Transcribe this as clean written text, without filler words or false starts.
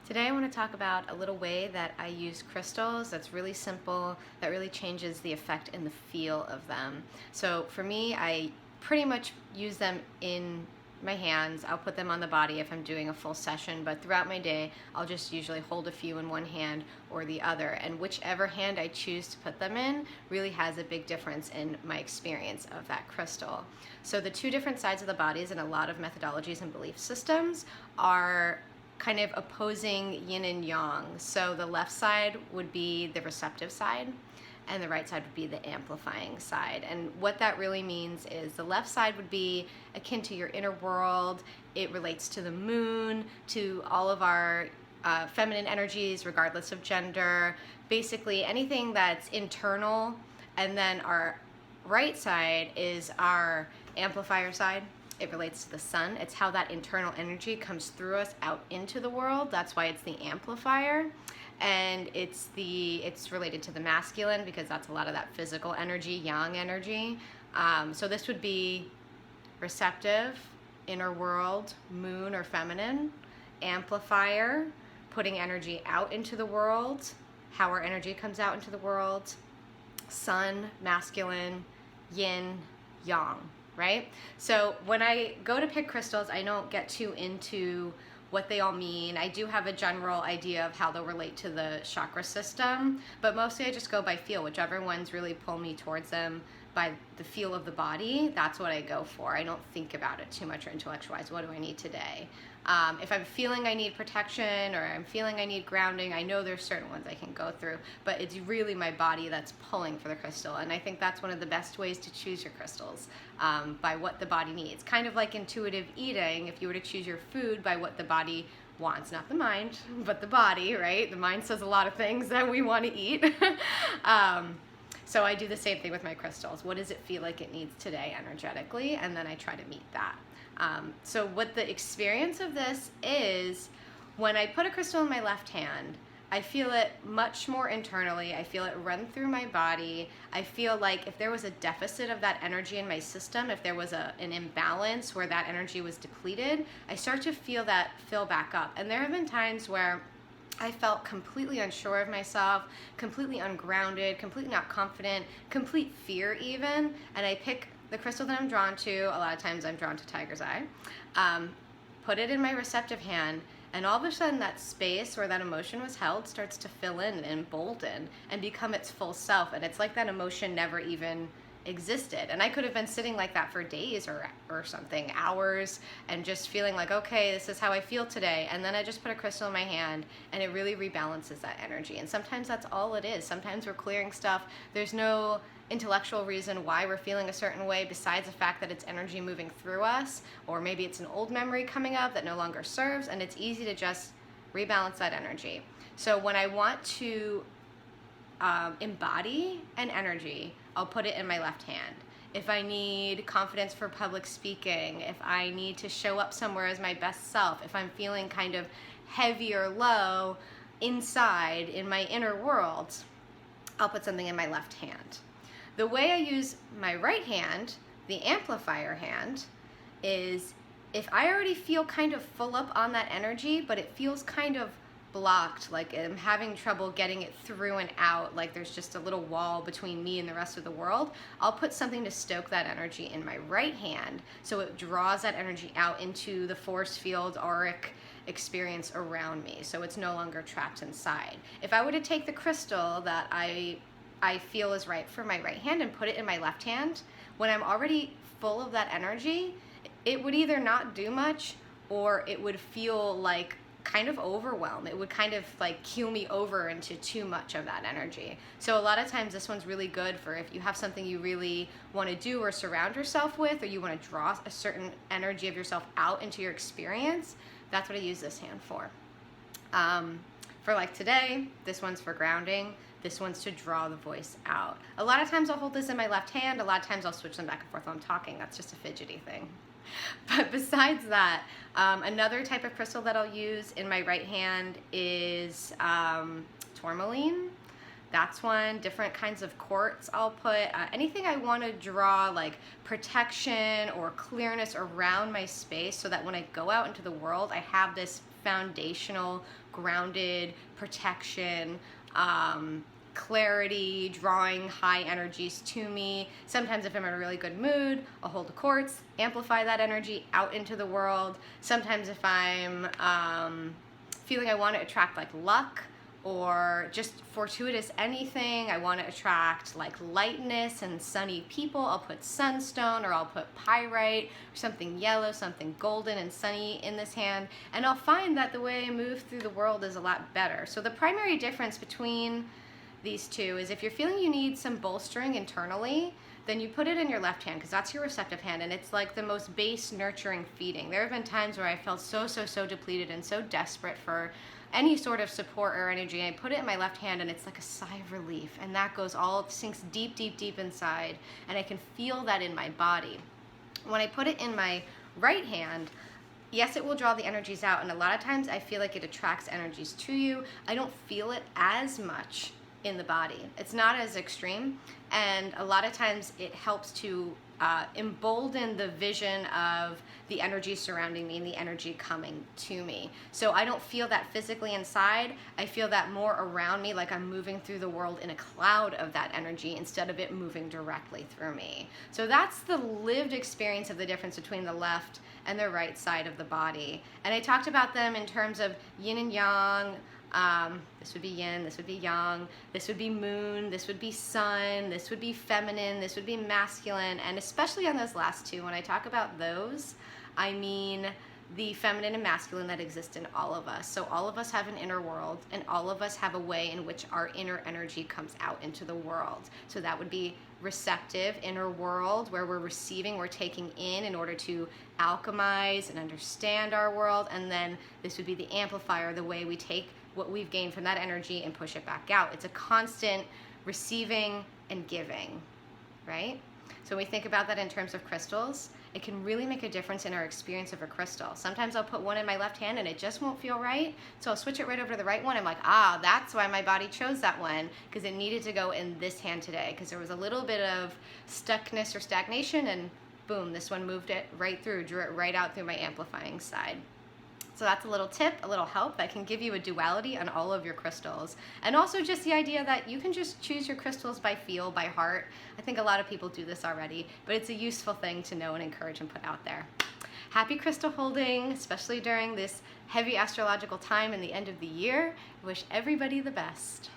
Today I want to talk about a little way that I use crystals that's really simple, that really changes the effect and the feel of them. So for me, I pretty much use them in my hands. I'll put them on the body if I'm doing a full session, but throughout my day, I'll just usually hold a few in one hand or the other. And whichever hand I choose to put them in really has a big difference in my experience of that crystal. So the two different sides of the bodies in a lot of methodologies and belief systems are kind of opposing yin and yang. So the left side would be the receptive side, and the right side would be the amplifying side. And what that really means is the left side would be akin to your inner world. It relates to the moon, to all of our feminine energies, regardless of gender, basically anything that's internal. And then our right side is our amplifier side. It relates to the sun. It's how that internal energy comes through us out into the world. That's why it's the amplifier. And it's related to the masculine because that's a lot of that physical energy, yang energy. So this would be receptive, inner world, moon or feminine, amplifier, putting energy out into the world, how our energy comes out into the world, sun, masculine, yin, yang. Right? So when I go to pick crystals, I don't get too into what they all mean. I do have a general idea of how they'll relate to the chakra system, but mostly I just go by feel. Whichever ones really pull me towards them by the feel of the body, that's what I go for. I don't think about it too much or intellectualize. What do I need today? If I'm feeling I need protection or I'm feeling I need grounding, I know there's certain ones I can go through, but it's really my body that's pulling for the crystal. And I think that's one of the best ways to choose your crystals, by what the body needs. Kind of like intuitive eating, if you were to choose your food by what the body wants, not the mind, but the body, right? The mind says a lot of things that we want to eat. So I do the same thing with my crystals. What does it feel like it needs today energetically? And then I try to meet that. So what the experience of this is, when I put a crystal in my left hand, I feel it much more internally. I feel it run through my body. I feel like if there was a deficit of that energy in my system, if there was an imbalance where that energy was depleted, I start to feel that fill back up. And there have been times where I felt completely unsure of myself, completely ungrounded, completely not confident, complete fear even, and I pick the crystal that I'm drawn to. A lot of times I'm drawn to Tiger's Eye. Put it in my receptive hand, and all of a sudden that space where that emotion was held starts to fill in and embolden and become its full self, and it's like that emotion never even existed. And I could have been sitting like that for days or something, hours, and just feeling like, okay, this is how I feel today. And then I just put a crystal in my hand and it really rebalances that energy. And sometimes that's all it is. Sometimes we're clearing stuff. There's no intellectual reason why we're feeling a certain way besides the fact that it's energy moving through us, or maybe it's an old memory coming up that no longer serves, and it's easy to just rebalance that energy. So when I want to embody an energy, I'll put it in my left hand. If I need confidence for public speaking, if I need to show up somewhere as my best self, if I'm feeling kind of heavy or low inside in my inner world, I'll put something in my left hand. The way I use my right hand, the amplifier hand, is if I already feel kind of full up on that energy, but it feels kind of blocked, like I'm having trouble getting it through and out, like there's just a little wall between me and the rest of the world, I'll put something to stoke that energy in my right hand so it draws that energy out into the force field, auric experience around me, so it's no longer trapped inside. If I were to take the crystal that I feel is right for my right hand and put it in my left hand, when I'm already full of that energy, it would either not do much or it would feel like kind of overwhelm. It would kind of like cue me over into too much of that energy. So a lot of times this one's really good for if you have something you really want to do or surround yourself with, or you want to draw a certain energy of yourself out into your experience. That's what I use this hand for. For like today, this one's for grounding. This one's to draw the voice out. A lot of times I'll hold this in my left hand. A lot of times I'll switch them back and forth while I'm talking. That's just a fidgety thing. But besides that, another type of crystal that I'll use in my right hand is tourmaline. That's one. Different kinds of quartz I'll put. Anything I want to draw like protection or clearness around my space so that when I go out into the world, I have this foundational, grounded, protection, clarity, drawing high energies to me. Sometimes if I'm in a really good mood, I'll hold the quartz, amplify that energy out into the world. Sometimes if I'm feeling I want to attract like luck or just fortuitous anything, I want to attract like lightness and sunny people, I'll put sunstone or I'll put pyrite or something yellow, something golden and sunny in this hand, and I'll find that the way I move through the world is a lot better. So the primary difference between these two is if you're feeling you need some bolstering internally, then you put it in your left hand because that's your receptive hand, and it's like the most base nurturing feeding. There have been times where I felt so depleted and so desperate for any sort of support or energy, and I put it in my left hand and it's like a sigh of relief, and that goes all, sinks deep inside, and I can feel that in my body. When I put it in my right hand, yes, it will draw the energies out, and a lot of times I feel like it attracts energies to you. I don't feel it as much in the body. It's not as extreme, and a lot of times it helps to embolden the vision of the energy surrounding me and the energy coming to me. So I don't feel that physically inside, I feel that more around me, like I'm moving through the world in a cloud of that energy instead of it moving directly through me. So that's the lived experience of the difference between the left and the right side of the body. And I talked about them in terms of yin and yang. This would be yin, this would be yang, this would be moon, this would be sun, this would be feminine, this would be masculine, and especially on those last two, when I talk about those, I mean the feminine and masculine that exist in all of us. So all of us have an inner world, and all of us have a way in which our inner energy comes out into the world. So that would be receptive inner world, where we're receiving, we're taking in order to alchemize and understand our world. And then this would be the amplifier, the way we take what we've gained from that energy and push it back out. It's a constant receiving and giving, right? So when we think about that in terms of crystals, it can really make a difference in our experience of a crystal. Sometimes I'll put one in my left hand and it just won't feel right, so I'll switch it right over to the right one. I'm like, that's why my body chose that one, because it needed to go in this hand today, because there was a little bit of stuckness or stagnation, and boom, this one moved it right through, drew it right out through my amplifying side. So that's a little tip, a little help that can give you a duality on all of your crystals. And also just the idea that you can just choose your crystals by feel, by heart. I think a lot of people do this already, but it's a useful thing to know and encourage and put out there. Happy crystal holding, especially during this heavy astrological time and the end of the year. I wish everybody the best.